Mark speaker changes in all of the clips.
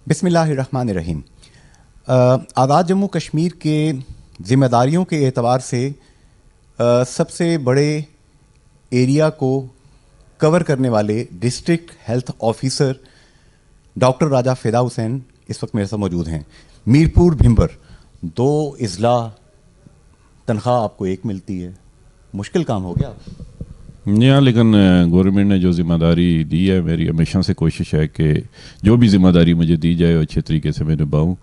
Speaker 1: बिस्मिल्लाहिर्रहमानिर्रहीम। आज़ाद जम्मू कश्मीर के ज़िम्मेदारियों के एतबार से सबसे बड़े एरिया को कवर करने वाले डिस्ट्रिक्ट हेल्थ ऑफिसर डॉक्टर राजा फ़िदा हुसैन इस वक्त मेरे साथ मौजूद हैं। मीरपुर भिंबर 2 अजला, तनख्वाह आपको एक मिलती है, मुश्किल काम हो गया।
Speaker 2: हाँ, लेकिन गवर्नमेंट ने जो ज़िम्मेदारी दी है, मेरी हमेशा से कोशिश है कि जो भी ज़िम्मेदारी मुझे दी जाए वो अच्छे तरीके से मैं निभाऊँ।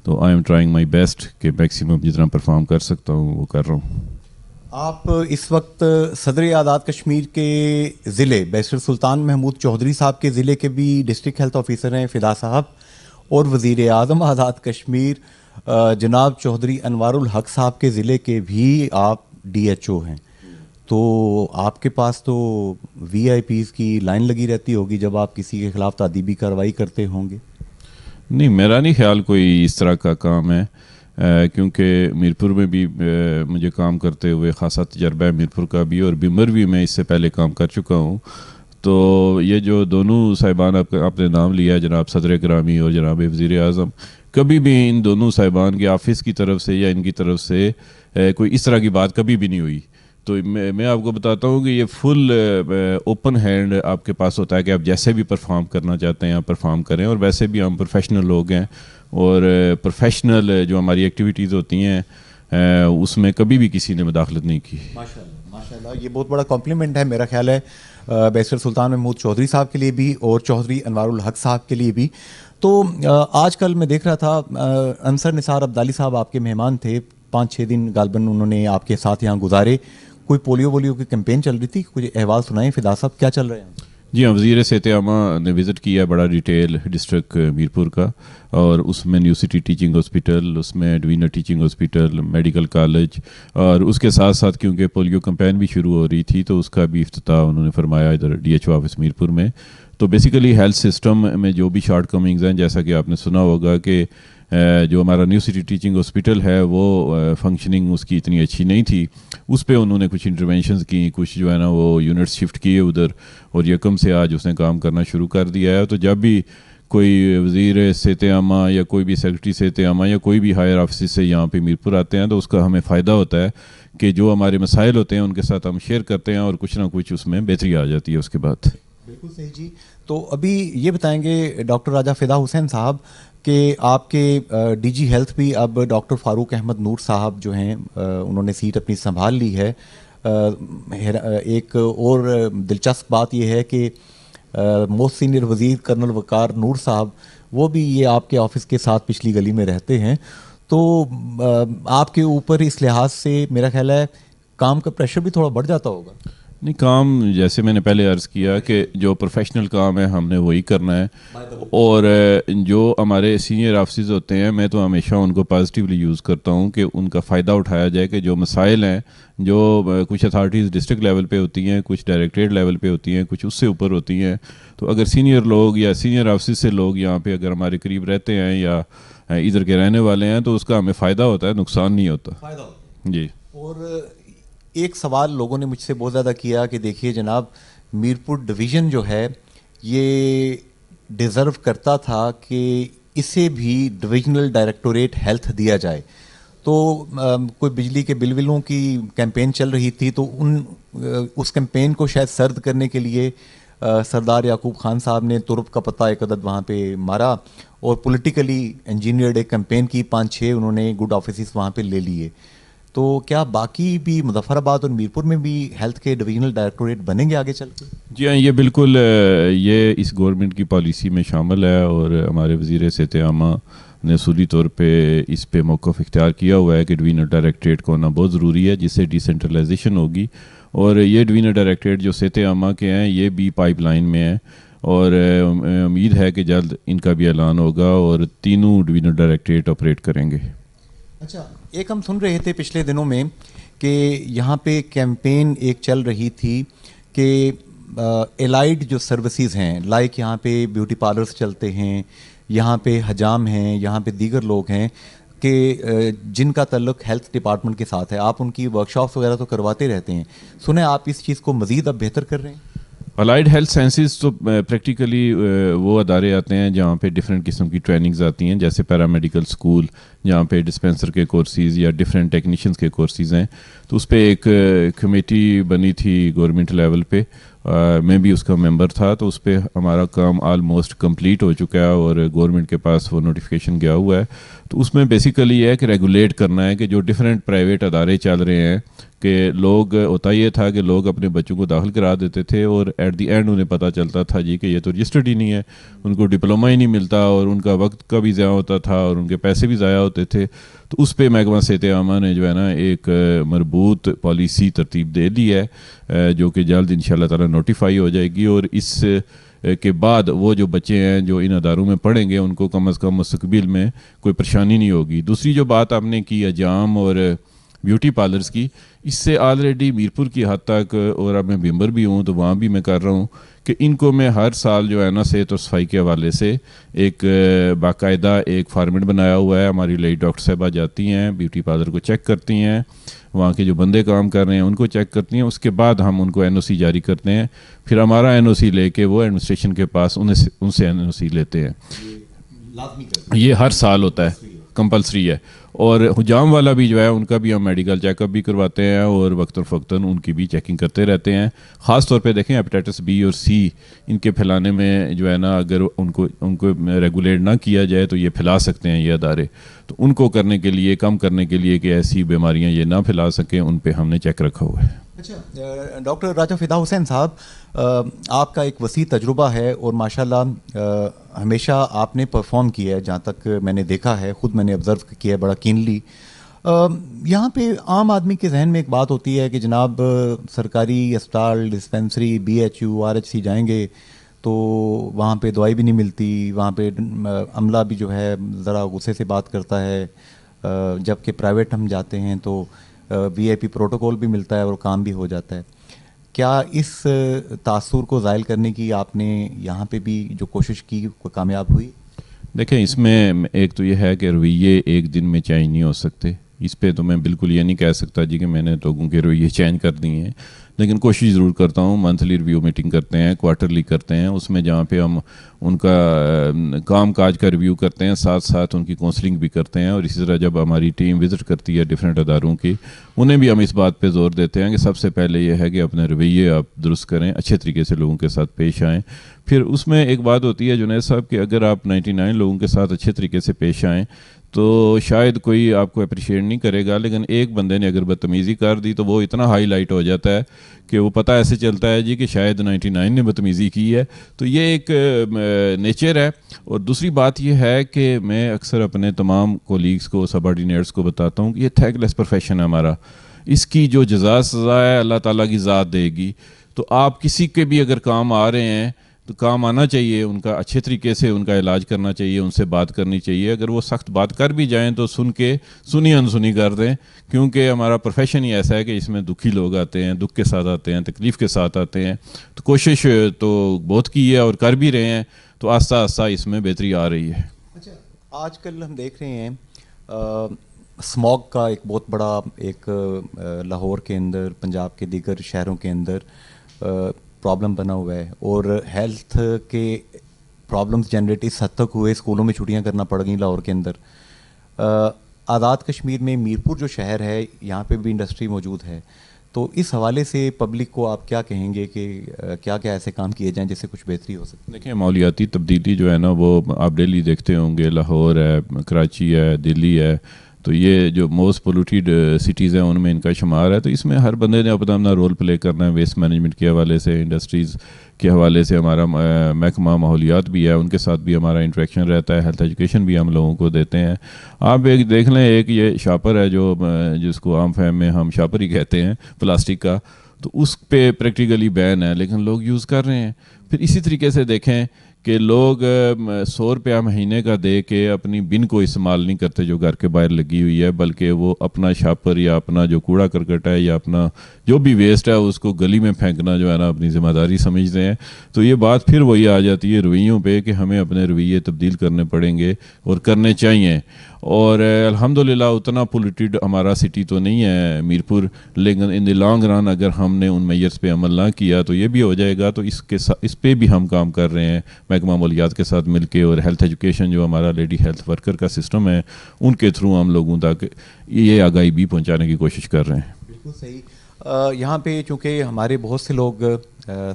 Speaker 2: तो I am trying my best कि मैक्सिमम जितना परफॉर्म कर सकता हूँ वो कर रहा हूँ।
Speaker 1: आप इस वक्त सदर आज़ाद कश्मीर के ज़िले बैरिस्टर सुल्तान महमूद चौधरी साहब के ज़िले के भी डिस्ट्रिक्ट हेल्थ ऑफिसर हैं फ़िदा साहब, और वज़ीर आज़म आज़ाद कश्मीर जनाब चौधरी अनवारुल हक साहब के ज़िले के भी आप DHO हैं। तो आपके पास तो VIPs की लाइन लगी रहती होगी जब आप किसी के ख़िलाफ़ तादीबी कार्रवाई करते होंगे।
Speaker 2: नहीं, मेरा नहीं ख्याल कोई इस तरह का काम है, क्योंकि मीरपुर में भी मुझे काम करते हुए ख़ासा तजर्बा है, मीरपुर का भी, और बिमर भी मैं इससे पहले काम कर चुका हूँ। तो ये जो दोनों साहिबान आपने नाम लिया है, जनाब सदर ग्रामी और जनाब वज़ीर आज़म, कभी भी इन दोनों साहिबान के ऑफिस की तरफ से या इनकी तरफ से कोई इस तरह की बात कभी भी नहीं हुई। तो मैं आपको बताता हूँ कि ये फुल ओपन हैंड आपके पास होता है कि आप जैसे भी परफॉर्म करना चाहते हैं आप परफॉर्म करें, और वैसे भी हम प्रोफेशनल लोग हैं, और प्रोफेशनल जो हमारी एक्टिविटीज़ होती हैं उसमें कभी भी किसी ने मुदाखलत नहीं की।
Speaker 1: माशाल्लाह माशाल्लाह, ये बहुत बड़ा कॉम्प्लीमेंट है मेरा ख्याल है बैरिस्टर सुल्तान महमूद चौधरी साहब के लिए भी और चौधरी अनवारुल हक साहब के लिए भी। तो आजकल मैं देख रहा था अंसर निसार अब्दाली साहब आपके मेहमान थे, 5-6 दिन गालबन उन्होंने आपके साथ यहाँ गुजारे। कोई पोलियो की कैंपेन चल रही थी, कुछ अहवाल सुनाएं फ़िदा साहब, क्या चल रहे हैं?
Speaker 2: जी हाँ, वज़ीर सेहत-ए-आमा ने विज़िट किया बड़ा डिटेल डिस्ट्रिक्ट मीरपुर का, और उसमें न्यू सिटी टीचिंग हॉस्पिटल, उसमें divisional teaching hospital, medical college, और उसके साथ साथ क्योंकि पोलियो कैंपेन भी शुरू हो रही थी तो उसका भी इफ्तिताह उन्होंने फरमाया इधर DHO ऑफिस मीरपुर में। तो बेसिकली हेल्थ सिस्टम में जो भी शॉर्ट कमिंग्स हैं, जैसा कि आपने सुना होगा कि जो हमारा न्यू सिटी टीचिंग हॉस्पिटल है वो फंक्शनिंग उसकी इतनी अच्छी नहीं थी, उस पर उन्होंने कुछ इंटरवेंशंस की, कुछ जो है ना वो यूनिट्स शिफ्ट किए उधर, और यकम से आज उसने काम करना शुरू कर दिया है। तो जब भी कोई वज़ीर सेहत-ए-आमा या कोई भी सेक्रेटरी सेहत-ए-आमा या कोई भी हायर ऑफिस से यहाँ पे मीरपुर आते हैं तो उसका हमें फ़ायदा होता है कि जो हमारे मसाइल होते हैं उनके साथ हम शेयर करते हैं और कुछ ना कुछ उसमें बेहतरी आ जाती है उसके बाद।
Speaker 1: बिल्कुल सही जी। तो अभी ये बताएंगे डॉक्टर राजा फ़िदा हुसैन साहब कि आपके DG हेल्थ भी अब डॉक्टर फ़ारूक अहमद नूर साहब जो हैं उन्होंने सीट अपनी संभाल ली है। एक और दिलचस्प बात यह है कि मोस्ट सीनियर वज़ीर कर्नल वक़ार नूर साहब, वो भी ये आपके ऑफिस के साथ पिछली गली में रहते हैं। तो आपके ऊपर इस लिहाज से मेरा ख्याल है काम का प्रेशर भी थोड़ा बढ़ जाता होगा।
Speaker 2: नहीं, काम जैसे मैंने पहले अर्ज़ किया कि जो प्रोफेशनल काम है हमने वही करना है, और जो हमारे सीनियर ऑफिसर्स होते हैं मैं तो हमेशा उनको पॉजिटिवली यूज़ करता हूँ कि उनका फ़ायदा उठाया जाए कि जो मसाइल हैं, जो कुछ अथॉरिटीज़ डिस्ट्रिक्ट लेवल पे होती हैं, कुछ डायरेक्टरेट लेवल पे होती हैं, कुछ उससे ऊपर होती हैं, तो अगर सीनियर लोग या सीनियर ऑफिसर से लोग यहाँ पे अगर हमारे करीब रहते हैं या इधर के रहने वाले हैं तो उसका हमें फ़ायदा होता है, नुकसान नहीं होता जी।
Speaker 1: और एक सवाल लोगों ने मुझसे बहुत ज़्यादा किया कि देखिए जनाब, मीरपुर डिवीज़न जो है ये डिज़र्व करता था कि इसे भी डिविजनल डायरेक्टोरेट हेल्थ दिया जाए। तो कोई बिजली के बिलों की कैंपेन चल रही थी, तो उस कैंपेन को शायद सर्द करने के लिए सरदार याकूब खान साहब ने तुरुप का पत्ता एक अदद वहाँ पे मारा और पॉलिटिकली इंजीनियर्ड एक कैंपेन की, 5-6 उन्होंने गुड ऑफिस वहाँ पे ले लिए। तो क्या बाकी भी मुजफ्फराबाद और मीरपुर में भी हेल्थ के डिविजनल डायरेक्टोरेट बनेंगे आगे चल के?
Speaker 2: जी हाँ, ये बिल्कुल ये इस गवर्नमेंट की पॉलिसी में शामिल है, और हमारे वज़ीर सेहत-ए-आमा ने सूरी तौर पे इस पे मौक़िफ़ इख्तियार किया हुआ है कि डिवीजनल डायरेक्टरेट का होना बहुत ज़रूरी है, जिससे डिसेंट्रलाइजेशन होगी। और ये डिवीजनल डायरेक्टरेट जो सेहत-ए-आमा के हैं ये भी पाइपलाइन में है, और उम्मीद है कि जल्द इनका भी ऐलान होगा और तीनों डिवीजनल डायरेक्टरेट ऑपरेट करेंगे।
Speaker 1: अच्छा, एक हम सुन रहे थे पिछले दिनों में कि यहाँ पे कैंपेन एक चल रही थी कि एलाइड जो सर्विसेज हैं, लाइक यहाँ पे ब्यूटी पार्लर्स चलते हैं, यहाँ पे हजाम हैं, यहाँ पे दीगर लोग हैं कि जिनका ताल्लुक हेल्थ डिपार्टमेंट के साथ है, आप उनकी वर्कशॉप्स वगैरह तो करवाते रहते हैं। सुने आप इस चीज़ को मज़ीद अब बेहतर कर रहे हैं?
Speaker 2: अलाइड हेल्थ साइंसेज तो प्रैक्टिकली वो अदारे आते हैं जहाँ पे डिफरेंट किस्म की ट्रेनिंग्स आती हैं, जैसे पैरामेडिकल स्कूल जहाँ पे डिस्पेंसर के कोर्सेज़ या डिफरेंट टेक्नीशियंस के कोर्सेज़ हैं। तो उस पर एक कमेटी बनी थी गवर्नमेंट लेवल पे, मैं भी उसका मेंबर था। तो उस पर हमारा काम ऑलमोस्ट कंप्लीट हो चुका है और गवर्नमेंट के पास वो नोटिफिकेशन गया हुआ है। तो उसमें बेसिकली ये है कि रेगुलेट करना है कि जो डिफरेंट प्राइवेट अदारे चल रहे हैं कि लोग, होता ये था कि लोग अपने बच्चों को दाखिल करा देते थे और एट द एंड उन्हें पता चलता था जी कि ये तो रजिस्टर्ड ही नहीं है, उनको डिप्लोमा ही नहीं मिलता और उनका वक्त का भी ज़ाया होता था और उनके पैसे भी ज़ाया होते थे। तो उस पर महकमा सेहत-ए-आमा ने जो है ना एक मरबूत पॉलिसी तरतीब दे दी है, जो कि जल्द इंशाल्लाह ताला नोटिफाई हो जाएगी। और इस के बाद वो जो बच्चे हैं जो इन अदारों में पढ़ेंगे उनको कम अज़ कम मुस्तकबिल में कोई परेशानी नहीं होगी। दूसरी जो बात आपने की अजाम और ब्यूटी पार्लर्स की, इससे ऑलरेडी मीरपुर की हद तक, और अब मैं मेंबर भी हूँ तो वहाँ भी मैं कर रहा हूँ कि इनको मैं हर साल जो है ना सेहत और सफाई के हवाले से एक बाकायदा एक फार्मेट बनाया हुआ है। हमारी लेडी डॉक्टर साहबा जाती हैं, ब्यूटी पार्लर को चेक करती हैं, वहाँ के जो बंदे काम कर रहे हैं उनको चेक करती हैं, उसके बाद हम उनको एनओसी जारी करते हैं। फिर हमारा एनओसी लेके वो एडमिनिस्ट्रेशन के पास उनसे एनओसी लेते हैं। ये हर साल होता है, कंपलसरी है। और हुजाम वाला भी जो है उनका भी हम मेडिकल चेकअप भी करवाते हैं और वक्तन फ़क्तन उनकी भी चेकिंग करते रहते हैं। ख़ास तौर पे देखें हेपेटाइटिस बी और सी इनके फैलाने में जो है ना, अगर उनको रेगुलेट ना किया जाए तो ये फैला सकते हैं ये अदारे। तो उनको करने के लिए, कम करने के लिए कि ऐसी बीमारियां ये ना फैला सकें, उन पे हमने चेक रखा हुआ है।
Speaker 1: अच्छा डॉक्टर राजा फिदा हुसैन साहब, आपका एक वसी तजुर्बा है और माशाल्लाह हमेशा आपने परफॉर्म किया है, जहाँ तक मैंने देखा है, ख़ुद मैंने ऑब्ज़र्व किया है बड़ा कीनली। यहाँ पे आम आदमी के जहन में एक बात होती है कि जनाब सरकारी अस्पताल, डिस्पेंसरी, BHU, RHC जाएंगे तो वहाँ पे दवाई भी नहीं मिलती, वहाँ पे अमला भी जो है ज़रा गुस्से से बात करता है, जबकि प्राइवेट हम जाते हैं तो VIP प्रोटोकॉल भी मिलता है और काम भी हो जाता है। क्या इस तासुर को ज़ायल करने की आपने यहाँ पे भी जो कोशिश की वो कामयाब हुई?
Speaker 2: देखें, इसमें एक तो ये है कि रवैये एक दिन में चेंज नहीं हो सकते। इस पे तो मैं बिल्कुल ये नहीं कह सकता जी कि मैंने लोगों के रवैये चेंज कर दिए हैं, लेकिन कोशिश ज़रूर करता हूँ। मंथली रिव्यू मीटिंग करते हैं, क्वार्टरली करते हैं, उसमें जहाँ पे हम उनका काम काज का रिव्यू करते हैं, साथ साथ उनकी काउंसलिंग भी करते हैं। और इसी तरह जब हमारी टीम विज़िट करती है डिफरेंट अदारों की, उन्हें भी हम इस बात पे ज़ोर देते हैं कि सबसे पहले ये है कि अपने रवैये आप दुरुस्त करें, अच्छे तरीके से लोगों के साथ पेश आएँ। फिर उसमें एक बात होती है जुनैद साहब कि अगर आप 99 लोगों के साथ अच्छे तरीके से पेश आएँ तो शायद कोई आपको अप्रिशिएट नहीं करेगा, लेकिन एक बंदे ने अगर बदतमीज़ी कर दी तो वो इतना हाईलाइट हो जाता है कि वो पता ऐसे चलता है जी कि शायद 99 ने बदतमीज़ी की है। तो ये एक नेचर है। और दूसरी बात ये है कि मैं अक्सर अपने तमाम कोलीग्स को, सबऑर्डिनेट्स को बताता हूँ कि ये थैंकलेस प्रोफेशन है हमारा, इसकी जो जज़ा सज़ा है अल्लाह ताला की ज़ात देगी। तो आप किसी के भी अगर काम आ रहे हैं तो काम आना चाहिए, उनका अच्छे तरीके से उनका इलाज करना चाहिए, उनसे बात करनी चाहिए। अगर वो सख्त बात कर भी जाएं तो सुन के सुनी अनसुनी कर दें, क्योंकि हमारा प्रोफेशन ही ऐसा है कि इसमें दुखी लोग आते हैं, दुख के साथ आते हैं, तकलीफ़ के साथ आते हैं। तो कोशिश तो बहुत की है और कर भी रहे हैं, तो आस्ता आस्ता इसमें बेहतरी आ रही है।
Speaker 1: अच्छा, आजकल हम देख रहे हैं स्मॉग का एक बहुत बड़ा एक लाहौर के अंदर, पंजाब के दीगर शहरों के अंदर प्रॉब्लम बना हुआ है और हेल्थ के प्रॉब्लम्स जनरेट इस हद तक हुए, स्कूलों में छुट्टियां करना पड़ गई लाहौर के अंदर। आज़ाद कश्मीर में मीरपुर जो शहर है, यहाँ पे भी इंडस्ट्री मौजूद है, तो इस हवाले से पब्लिक को आप क्या कहेंगे कि क्या क्या ऐसे काम किए जाएं जिससे कुछ बेहतरी हो सके?
Speaker 2: देखिए, माहौलियाती तब्दीली जो है ना वो आप डेली देखते होंगे, लाहौर है, कराची है, दिल्ली है, तो ये जो मोस्ट पोल्यूटेड सिटीज़ हैं उनमें इनका शुमार है। तो इसमें हर बंदे ने अपना अपना रोल प्ले करना है। वेस्ट मैनेजमेंट के हवाले से, इंडस्ट्रीज़ के हवाले से हमारा महकमा माहौलियात भी है, उनके साथ भी हमारा इंटरेक्शन रहता है। हेल्थ एजुकेशन भी हम लोगों को देते हैं। आप एक देख लें, एक ये शापर है जो जिसको आम फहम में हम शापर ही कहते हैं, प्लास्टिक का, तो उस पे प्रैक्टिकली बैन है, लेकिन लोग यूज़ कर रहे हैं। फिर इसी तरीके से देखें कि लोग 100 रुपया महीने का दे के अपनी बिन को इस्तेमाल नहीं करते जो घर के बाहर लगी हुई है, बल्कि वो अपना शापर या अपना जो कूड़ा करकट है या अपना जो भी वेस्ट है उसको गली में फेंकना जो है ना अपनी ज़िम्मेदारी समझते हैं। तो ये बात फिर वही आ जाती है रवैयों पे कि हमें अपने रवैये तब्दील करने पड़ेंगे और करने चाहिए। और अल्हम्दुलिल्लाह उतना पोल्यूटेड हमारा सिटी तो नहीं है मीरपुर, लेकिन इन द लॉन्ग रन अगर हमने उन मेजर्स पे अमल ना किया तो ये भी हो जाएगा। तो इस पे भी हम काम कर रहे हैं महकमा मालियात के साथ मिलके, और हेल्थ एजुकेशन जो हमारा लेडी हेल्थ वर्कर का सिस्टम है उनके थ्रू हम लोगों तक ये आगाही भी पहुँचाने की कोशिश कर रहे हैं।
Speaker 1: बिल्कुल सही। यहाँ पे चूँकि हमारे बहुत से लोग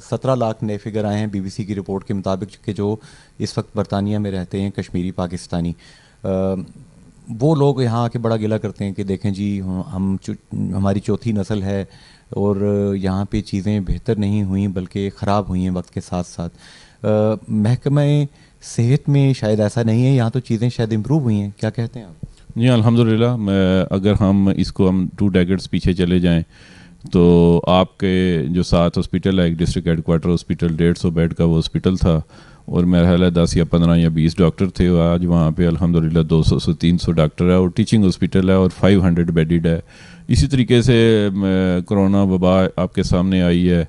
Speaker 1: 17 लाख नए फिगर आए हैं बीबीसी की रिपोर्ट के मुताबिक, कि जो इस वक्त बरतानिया में रहते हैं कश्मीरी पाकिस्तानी, वो लोग यहाँ आके बड़ा गिला करते हैं कि देखें जी हमारी चौथी नस्ल है और यहाँ पे चीज़ें बेहतर नहीं हुई बल्कि ख़राब हुई हैं वक्त के साथ साथ। महकमा सेहत में शायद ऐसा नहीं है, यहाँ तो चीज़ें शायद इम्प्रूव हुई हैं, क्या कहते हैं आप?
Speaker 2: जी अल्हम्दुलिल्लाह, अगर हम इसको 2 डेकेड्स पीछे चले जाएं तो आपके जो 7 हॉस्पिटल है, एक डिस्ट्रिक्ट हेडक्वार्टर हॉस्पिटल 150 बेड का वो हॉस्पिटल था और मेरा ख्याल है 10 या 15 या 20 डॉक्टर थे। आज वहाँ पे अल्हम्दुलिल्लाह 200 से 300 डॉक्टर है और टीचिंग हॉस्पिटल है और 500 बेडेड है। इसी तरीके से कोरोना वबा आपके सामने आई है,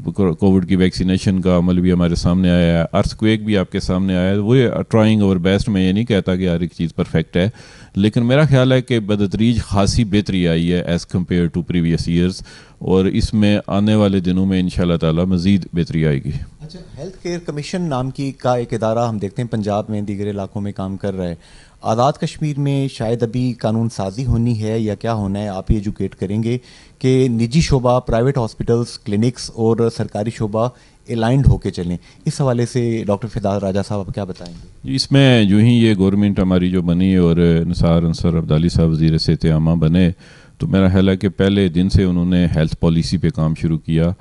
Speaker 2: कोविड की वैक्सीनेशन का अमल भी हमारे सामने आया है, अर्थक्वेक भी आपके सामने आया है। वो ट्राइंग ओवर बेस्ट, मैं ये नहीं कहता कि हर एक चीज़ परफेक्ट है, लेकिन मेरा ख्याल है कि बदतरीज खासी बेहतरी आई है as compared to previous years, और इसमें आने वाले दिनों में इंशाल्लाह ताला मज़ीद बेहतरी आएगी।
Speaker 1: अच्छा, हेल्थ केयर कमीशन नाम का एक इदारा हम देखते हैं पंजाब में दीगर इलाकों में काम कर रहा है। आज़ाद कश्मीर में शायद अभी कानून साजी होनी है या क्या होना है, आप ये एजुकेट करेंगे कि निजी शोबा, प्राइवेट हॉस्पिटल्स, क्लिनिक्स और सरकारी शोबा अलाइंड होके चलें। इस हवाले से डॉक्टर फिदा राजा साहब आप क्या बताएंगे?
Speaker 2: इसमें जो ही ये गवर्नमेंट हमारी जो बनी और निसार अंसर अब्दाली साहब वज़ीर सेहत आमा बने, तो मेरा ख्याल है कि पहले दिन से उन्होंने हेल्थ पॉलिसी पे काम शुरू किया,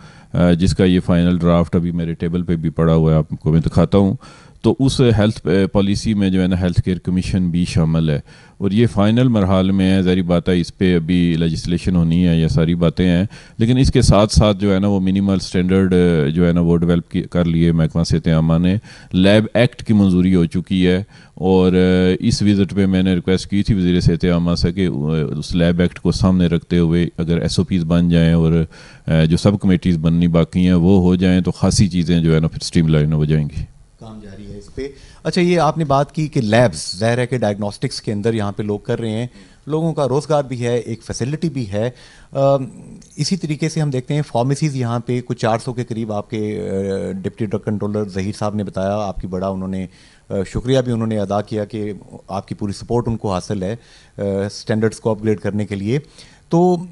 Speaker 2: जिसका ये फाइनल ड्राफ्ट अभी मेरे टेबल पे भी पड़ा हुआ है, आपको मैं दिखाता हूँ। तो उस हेल्थ पॉलिसी में जो है ना हेल्थ केयर कमीशन भी शामिल है और ये फ़ाइनल मरहाल में है। ज़ाहिर बात है इस पर अभी लेजिस्लेशन होनी है, ये सारी बातें हैं, लेकिन इसके साथ साथ जो है ना वो मिनिमल स्टैंडर्ड जो है ना वो डेवलप कर लिए महकमा सेहत आमा ने। लैब एक्ट की मंजूरी हो चुकी है और इस विज़िट पे मैंने रिक्वेस्ट की थी वज़ीर सेहत आमा से कि उस लैब एक्ट को सामने रखते हुए अगर SOPs बन जाएँ और जो सब कमेटीज़ बननी बाकी हैं वो हो जाएँ तो खासी चीज़ें जो है ना फिर स्ट्रीमलाइन हो जाएंगी।
Speaker 1: काम जारी है इस पे। अच्छा, ये आपने बात की कि लैब्स, ज़ाहिर है कि डायग्नोस्टिक्स के अंदर यहाँ पे लोग कर रहे हैं, लोगों का रोज़गार भी है, एक फैसिलिटी भी है। इसी तरीके से हम देखते हैं फार्मेसीज़ यहाँ पे कुछ 400 के करीब आपके डिप्टी ड्रग कंट्रोलर ज़हीर साहब ने बताया, आपकी बड़ा उन्होंने शुक्रिया भी उन्होंने अदा किया कि आपकी पूरी सपोर्ट उनको हासिल है स्टैंडर्ड्स को अपग्रेड करने के लिए। तो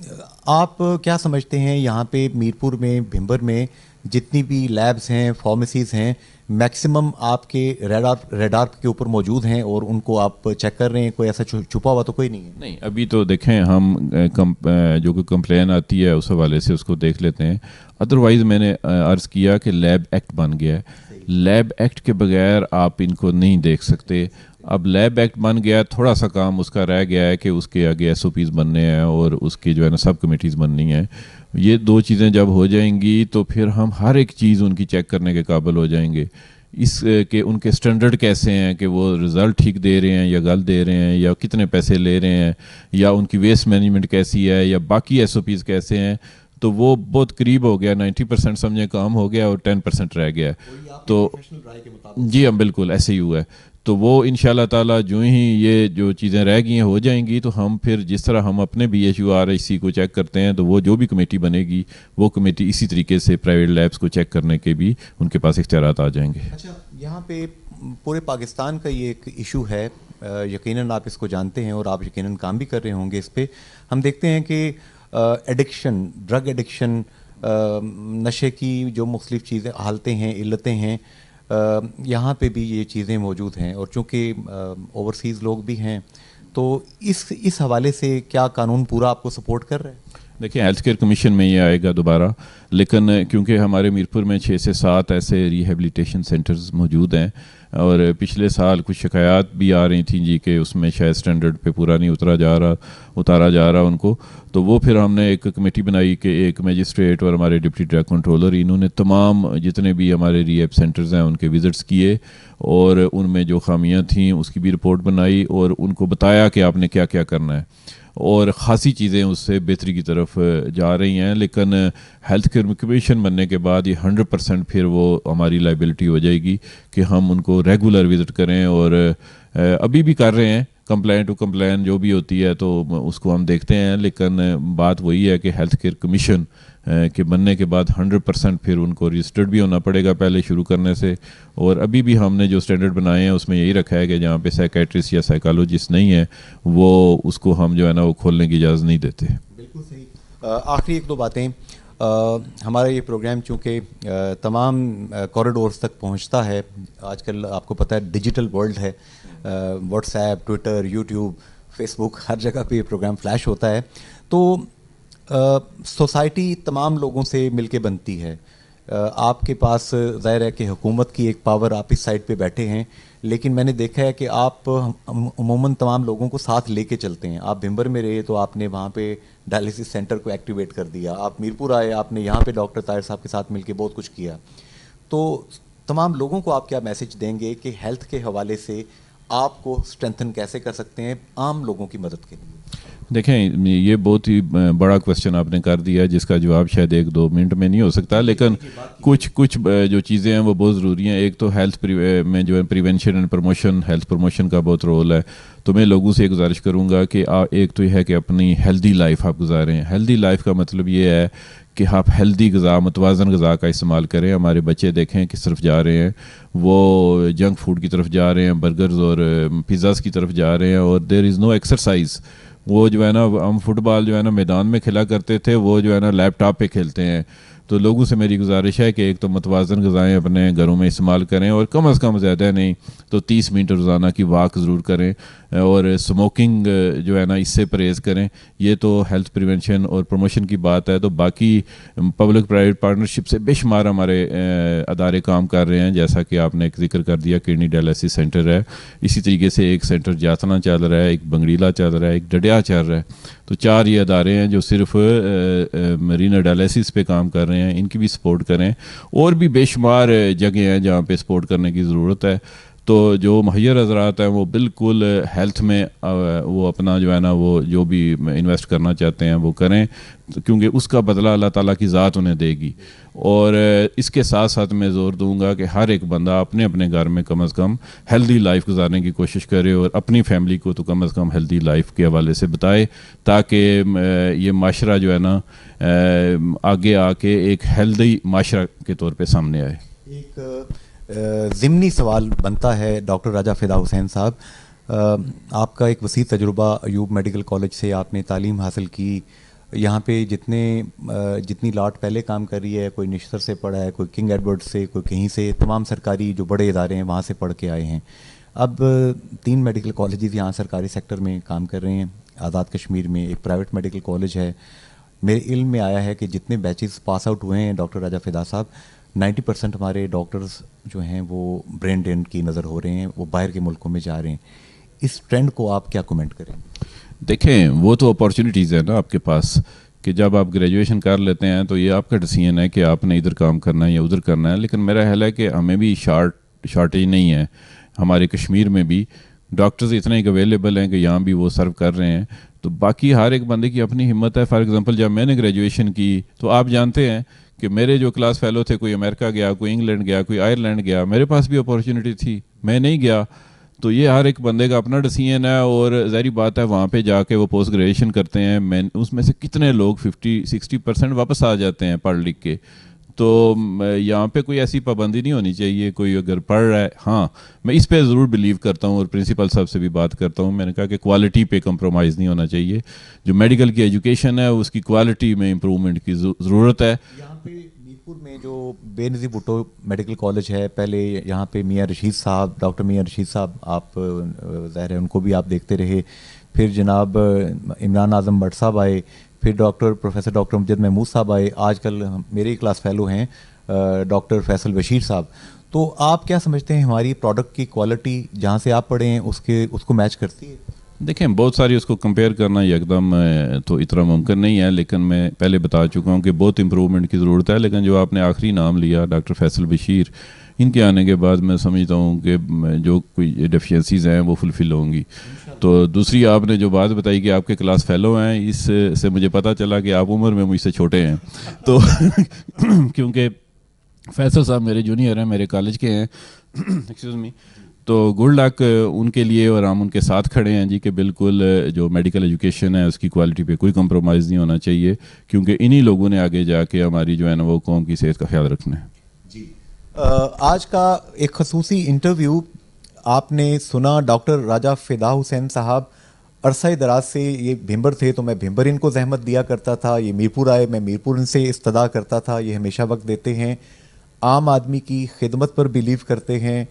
Speaker 1: आप क्या समझते हैं यहाँ पे मीरपुर में, भिंबर में जितनी भी लैब्स हैं, फार्मेसीज़ हैं, मैक्सिमम आपके रेडार के ऊपर मौजूद हैं और उनको आप चेक कर रहे हैं? कोई ऐसा छुपा हुआ तो कोई नहीं है?
Speaker 2: नहीं, अभी तो देखें हम जो कोई कंप्लेन आती है उस हवाले से उसको देख लेते हैं। अदरवाइज़ मैंने अर्ज़ किया कि लैब एक्ट बन गया है, लैब एक्ट के बगैर आप इनको नहीं देख सकते। अब लैब एक्ट बन गया, थोड़ा सा काम उसका रह गया है कि उसके आगे SOPs बनने हैं और उसकी जो है ना सब कमेटीज़ बननी है। ये 2 चीज़ें जब हो जाएंगी तो फिर हम हर एक चीज़ उनकी चेक करने के काबिल हो जाएंगे। इस के उनके स्टैंडर्ड कैसे हैं कि वो रिज़ल्ट ठीक दे रहे हैं या गलत दे रहे हैं या कितने पैसे ले रहे हैं, या उनकी वेस्ट मैनेजमेंट कैसी है, या बाकी SOPs कैसे हैं। तो वो बहुत करीब हो गया, 90% समझे काम हो गया और 10% रह गया। तो जी हाँ, बिल्कुल ऐसे ही हुआ है। तो वो इंशाल्लाह ताला जो ही ये जो चीज़ें रह गई हैं हो जाएंगी तो हम फिर जिस तरह हम अपने BHURHC को चेक करते हैं तो वो जो भी कमेटी बनेगी वो कमेटी इसी तरीके से प्राइवेट लैब्स को चेक करने के भी उनके पास इख्तियारात आ जाएंगे।
Speaker 1: अच्छा, यहाँ पे पूरे पाकिस्तान का ये एक इशू है, यकीनन आप इसको जानते हैं और आप यकीनन काम भी कर रहे होंगे इस पर। हम देखते हैं कि एडिक्शन, ड्रग एडिक्शन, नशे की जो मुख्तलिफ चीज़ें, हालतें हैं, इल्लतें हैं, यहाँ पे भी ये चीज़ें मौजूद हैं और चूँकि ओवरसीज़ लोग भी हैं, तो इस हवाले से क्या कानून पूरा आपको सपोर्ट कर रहा है?
Speaker 2: देखिए, हेल्थ केयर कमीशन में ये आएगा दोबारा, लेकिन क्योंकि हमारे मीरपुर में 6 से 7 ऐसे रिहेबिलिटेशन सेंटर्स मौजूद हैं और पिछले साल कुछ शिकायत भी आ रही थी जी कि उसमें शायद स्टैंडर्ड पे पूरा नहीं उतारा जा रहा उनको। तो वो फिर हमने एक कमेटी बनाई कि एक मजिस्ट्रेट और हमारे डिप्टी ड्रग कंट्रोलर, इन्होंने तमाम जितने भी हमारे रिहेब सेंटर्स हैं उनके विज़िट्स किए और उनमें जो खामियां थीं उसकी भी रिपोर्ट बनाई और उनको बताया कि आपने क्या क्या करना है, और ख़ासी चीज़ें उससे बेहतरी की तरफ जा रही हैं। लेकिन हेल्थ केयर कमीशन बनने के बाद ये 100% फिर वो हमारी लाइबिलिटी हो जाएगी कि हम उनको रेगुलर विज़िट करें, और अभी भी कर रहे हैं कंप्लेंट टू कंप्लेन जो भी होती है तो उसको हम देखते हैं, लेकिन बात वही है कि हेल्थ केयर कमीशन के बनने के बाद 100% फिर उनको रजिस्टर्ड भी होना पड़ेगा पहले शुरू करने से। और अभी भी हमने जो स्टैंडर्ड बनाए हैं उसमें यही रखा है कि जहाँ पे साइकेट्रिस्ट या साइकोलॉजिस्ट नहीं है वो उसको हम जो है ना वो खोलने की इजाज़त नहीं देते।
Speaker 1: बिल्कुल सही। आखिरी एक दो बातें, हमारा ये प्रोग्राम चूँकि तमाम कॉरिडोर्स तक पहुँचता है, आजकल आपको पता है डिजिटल वर्ल्ड है, व्हाट्सएप, ट्विटर, यूट्यूब, फेसबुक, हर जगह पे ये प्रोग्राम फ्लैश होता है। तो सोसाइटी तमाम लोगों से मिलके बनती है। आपके पास ज़ाहिर है कि हुकूमत की एक पावर, आप इस साइड पे बैठे हैं, लेकिन मैंने देखा है कि आप अमूमन तमाम लोगों को साथ लेके चलते हैं। आप भिंबर में रहे तो आपने वहाँ पे डायलिसिस सेंटर को एक्टिवेट कर दिया, आप मीरपुर आए, आपने यहाँ पे डॉक्टर ताहिर साहब के साथ मिलके बहुत कुछ किया। तो तमाम लोगों को आप क्या मैसेज देंगे कि हेल्थ के हवाले से आपको स्ट्रेंथन कैसे कर सकते हैं आम लोगों की मदद के लिए?
Speaker 2: देखें, ये बहुत ही बड़ा क्वेश्चन आपने कर दिया है जिसका जवाब शायद 1-2 मिनट में नहीं हो सकता, लेकिन कुछ जो चीज़ें हैं वो बहुत ज़रूरी हैं। एक तो हेल्थ में जो है prevention and promotion, health promotion का बहुत रोल है। तो मैं लोगों से गुजारिश करूंगा कि एक तो यह है कि अपनी हेल्दी लाइफ आप गुजारें। हेल्दी लाइफ का मतलब ये है कि आप हेल्दी ग़िज़ा, मुतवाज़न ग़िज़ा का इस्तेमाल करें। हमारे बच्चे देखें किस तरफ जा रहे हैं, वो जंक फूड की तरफ जा रहे हैं, बर्गर्स और पिज़्ज़ाज़ की तरफ जा रहे हैं, और देयर इज़ नो एक्सरसाइज। वो जो है ना, हम फुटबॉल जो है ना मैदान में खेला करते थे, वो जो है ना लैपटॉप पे खेलते हैं। तो लोगों से मेरी गुजारिश है कि एक तो मुतवाज़न ग़िज़ाएँ अपने घरों में इस्तेमाल करें, और कम अज़ कम ज़्यादा नहीं तो 30 मिनट रोज़ाना की वॉक ज़रूर करें, और स्मोकिंग जो है ना इससे परहेज़ करें। ये तो हेल्थ प्रिवेंशन और प्रमोशन की बात है। तो बाकी पब्लिक प्राइवेट पार्टनरशिप से बेशुमार हमारे अदारे काम कर रहे हैं, जैसा कि आपने एक जिक्र कर दिया, किडनी डायलिसिस सेंटर है। इसी तरीके से एक सेंटर जातना चल रहा है, एक बंगड़ीला चल रहा है, एक डडिया चल रहा है। तो 4 ये अदारे हैं जो सिर्फ रीनल डायलिसिस पे काम कर रहे हैं। इनकी भी सपोर्ट करें। और भी बेशुमार जगह हैं जहाँ पे सपोर्ट करने की ज़रूरत है। तो जो मुहैयर हज़रात हैं वो बिल्कुल हेल्थ में वो अपना जो है ना वो जो भी इन्वेस्ट करना चाहते हैं वो करें, क्योंकि उसका बदला अल्लाह ताला की ज़ात उन्हें देगी। और इसके साथ साथ मैं ज़ोर दूंगा कि हर एक बंदा अपने अपने घर में कम अज़ कम हेल्दी लाइफ गुजारने की कोशिश करे, और अपनी फैमिली को तो कम अज़ कम हेल्दी लाइफ के हवाले से बताए, ताकि ये माशरा जो है ना आगे आके एक हेल्दी माशरा के तौर पे सामने आए।
Speaker 1: एक ज़िमनी सवाल बनता है डॉक्टर राजा फ़िदा हुसैन साहब, आपका एक वसी तजुर्बा, अयूब मेडिकल कॉलेज से आपने तालीम हासिल की। यहाँ पे जितनी लाट पहले काम कर रही है, कोई निश्तर से पढ़ा है, कोई किंग एडवर्ड से, कोई कहीं से, तमाम सरकारी जो बड़े इदारे हैं वहाँ से पढ़ के आए हैं। अब 3 मेडिकल कॉलेजेस यहाँ सरकारी सेक्टर में काम कर रहे हैं। आज़ाद कश्मीर में एक प्राइवेट मेडिकल कॉलेज है। मेरे इल्म में आया है कि जितने बैचेस पास आउट हुए हैं डॉक्टर राजा फ़िदा साहब, 90% हमारे डॉक्टर्स जो हैं वो ब्रेन ड्रेन की नज़र हो रहे हैं, वो बाहर के मुल्कों में जा रहे हैं। इस ट्रेंड को आप क्या कमेंट करें?
Speaker 2: देखें, वो तो अपॉर्चुनिटीज़ है ना आपके पास, कि जब आप ग्रेजुएशन कर लेते हैं तो ये आपका डिसीजन है कि आपने इधर काम करना है या उधर करना है। लेकिन मेरा ख्याल है कि हमें भी शॉर्टेज नहीं है। हमारे कश्मीर में भी डॉक्टर्स इतने अवेलेबल हैं कि यहाँ भी वो सर्व कर रहे हैं। तो बाकी हर एक बंदे की अपनी हिम्मत है। फॉर एग्ज़ाम्पल, जब मैंने ग्रेजुएशन की तो आप जानते हैं कि मेरे जो क्लास फेलो थे, कोई अमेरिका गया, कोई इंग्लैंड गया, कोई आयरलैंड गया, मेरे पास भी अपॉर्चुनिटी थी, मैं नहीं गया। तो ये हर एक बंदे का अपना डिसीजन है। और ज़ाहिर बात है वहाँ पे जाके वो पोस्ट ग्रेजुएशन करते हैं, मैं उसमें से कितने लोग 50-60% वापस आ जाते हैं पढ़ लिख के। तो यहाँ पे कोई ऐसी पाबंदी नहीं होनी चाहिए। कोई अगर पढ़ रहा है, हाँ मैं इस पे ज़रूर बिलीव करता हूँ और प्रिंसिपल साहब से भी बात करता हूँ। मैंने कहा कि क्वालिटी पे कंप्रोमाइज़ नहीं होना चाहिए। जो मेडिकल की एजुकेशन है उसकी क्वालिटी में इम्प्रूवमेंट की ज़रूरत है।
Speaker 1: यहाँ पे मीरपुर में जो बेनज़ीर भुट्टो मेडिकल कॉलेज है, पहले यहाँ पे मियाँ रशीद साहब, डॉक्टर मियाँ रशीद साहब, आप ज़ाहिर है उनको भी आप देखते रहे। फिर जनाब इमरान आज़म भट्ट साहब आए, फिर प्रोफेसर डॉक्टर अमजद महमूद साहब आए, आजकल मेरे क्लास फेलो हैं डॉक्टर फैसल बशीर साहब। तो आप क्या समझते हैं हमारी प्रोडक्ट की क्वालिटी जहाँ से आप पढ़े हैं उसको मैच करती है?
Speaker 2: देखें, बहुत सारी उसको कंपेयर करना एकदम तो इतना मुमकिन नहीं है, लेकिन मैं पहले बता चुका हूँ कि बहुत इम्प्रूवमेंट की ज़रूरत है। लेकिन जो आपने आखिरी नाम लिया डॉक्टर फैसल बशीर, इनके आने के बाद मैं समझता हूँ कि जो कोई डेफिशिएंसीज़ हैं वो फुलफ़िल होंगी। तो दूसरी आपने जो बात बताई कि आपके क्लास फेलो हैं, इससे मुझे पता चला कि आप उम्र में मुझसे छोटे हैं। तो क्योंकि फैसल साहब मेरे जूनियर हैं, मेरे कॉलेज के हैं एक्सक्यूज़ मी। तो गुड लक उनके लिए, और हम उनके साथ खड़े हैं जी कि बिल्कुल जो मेडिकल एजुकेशन है उसकी क्वालिटी पे कोई कंप्रोमाइज़ नहीं होना चाहिए, क्योंकि इन्हीं लोगों ने आगे जाके हमारी जो है ना वो कौम की सेहत का ख्याल रखना है
Speaker 1: जी। आज का एक खसूसी इंटरव्यू आपने सुना डॉक्टर राजा फिदा हुसैन साहब अरसा दराज से ये भिंबर थे, तो मैं भिंबर इनको जहमत दिया करता था, ये मीरपुर आए, मैं मीरपुर इनसे इस्तदा करता था, ये हमेशा वक्त देते हैं, आम आदमी की खिदमत पर बिलीव करते हैं,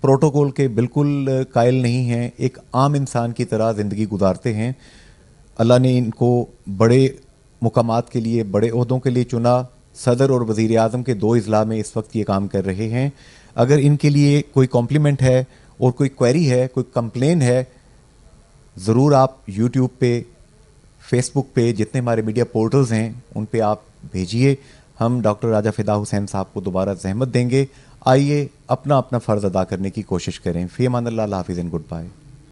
Speaker 1: प्रोटोकॉल के बिल्कुल कायल नहीं हैं, एक आम इंसान की तरह ज़िंदगी गुजारते हैं। अल्लाह ने इनको बड़े मुकामात के लिए, बड़े ओहदों के लिए चुना। सदर और वज़ीर आज़म के 2 इज़्ला में इस वक्त ये काम कर रहे हैं। अगर इनके लिए कोई कॉम्प्लीमेंट है और कोई क्वेरी है, कोई कंप्लेन है, ज़रूर आप यूट्यूब पे, फेसबुक पे, जितने हमारे मीडिया पोर्टल्स हैं उन पे आप भेजिए। हम डॉक्टर राजा फिदा हुसैन साहब को दोबारा जहमत देंगे। आइए अपना अपना फ़र्ज़ अदा करने की कोशिश करें। फ़ी अमान अल्लाह, हाफ़िज़ एंड गुड बाय।